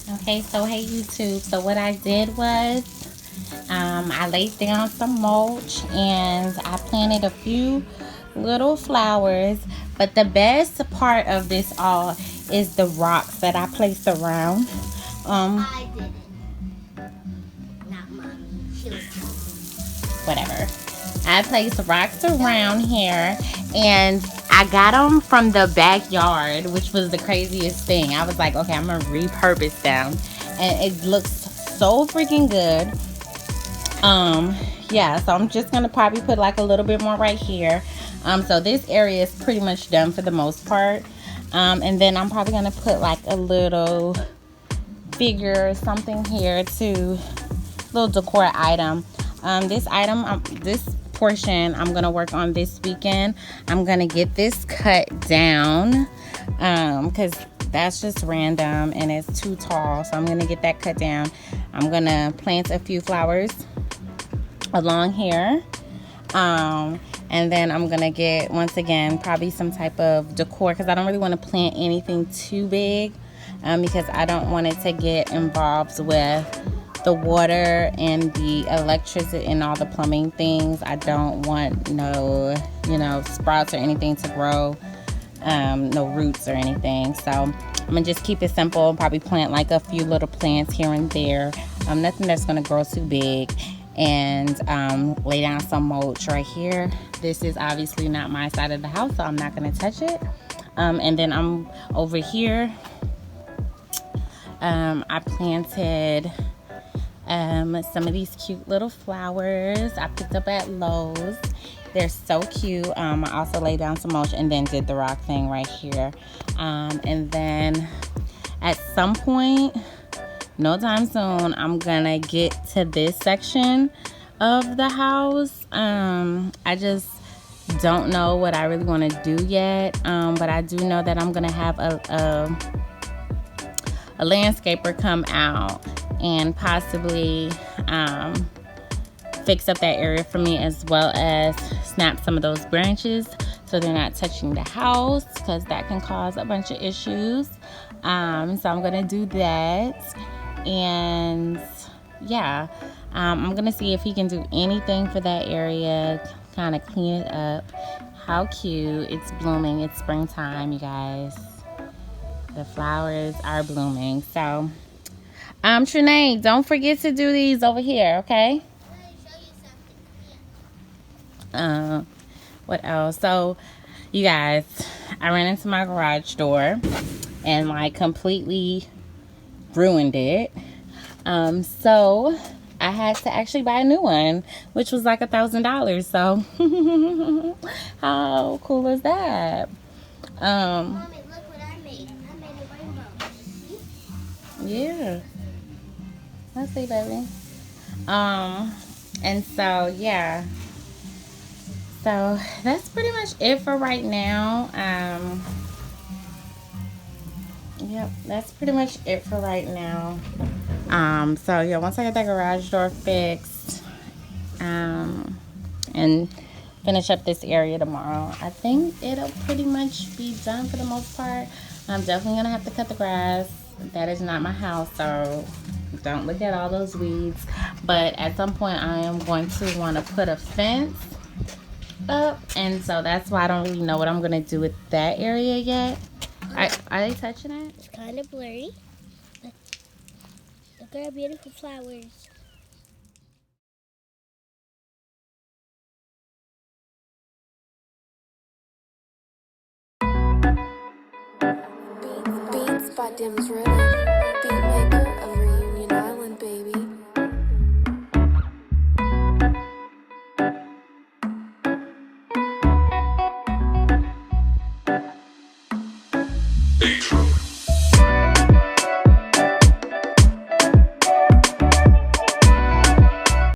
Okay, so hey YouTube. So what I did was I laid down some mulch and I planted a few little flowers. But the best part of this all is the rocks that I placed around. I did it. Not mommy. She was Whatever. I placed rocks around here and I got them from the backyard, which was the craziest thing. I was like, okay, I'm gonna repurpose them, and it looks so freaking good. Yeah, so I'm just gonna probably put like a little bit more right here. So this area is pretty much done for the most part. And then I'm probably gonna put like a little figure or something here to little decor item. This portion I'm gonna work on this weekend. I'm gonna get this cut down because that's just random and it's too tall, so I'm gonna get that cut down. I'm gonna plant a few flowers along here, and then I'm gonna get, once again, probably some type of decor because I don't really want to plant anything too big, because I don't want it to get involved with the water and the electricity and all the plumbing things. I don't want no, sprouts or anything to grow, no roots or anything. So I'm gonna just keep it simple. Probably plant like a few little plants here and there. Nothing that's gonna grow too big. And lay down some mulch right here. This is obviously not my side of the house, so I'm not gonna touch it. And then I'm over here. I planted some of these cute little flowers I picked up at Lowe's. They're so cute. I also laid down some mulch and then did the rock thing right here. And then at some point, no time soon, I'm gonna get to this section of the house. I just don't know what I really want to do yet, but I do know that I'm gonna have a landscaper come out and possibly fix up that area for me, as well as snap some of those branches so they're not touching the house, because that can cause a bunch of issues. So I'm gonna do that. And yeah, I'm gonna see if he can do anything for that area, kind of clean it up. How cute. It's blooming. It's springtime, you guys. The flowers are blooming. So Trinae, don't forget to do these over here, okay? What else? So you guys, I ran into my garage door and like completely ruined it. So I had to actually buy a new one, which was like $1,000. So how cool is that? Mommy, look what I made. I made a rainbow. Yeah. Let's see, baby. And so yeah. So that's pretty much it for right now. Yep, that's pretty much it for right now. So yeah, once I get that garage door fixed, and finish up this area tomorrow, I think it'll pretty much be done for the most part. I'm definitely gonna have to cut the grass. That is not my house, so don't look at all those weeds. But at some point I am going to want to put a fence up, and so that's why I don't really know what I'm gonna do with that area yet. Are they touching it? It's kind of blurry. Look at our beautiful flowers. Beats by Dim's Rhythm, beat maker of Reunion Island, baby. True.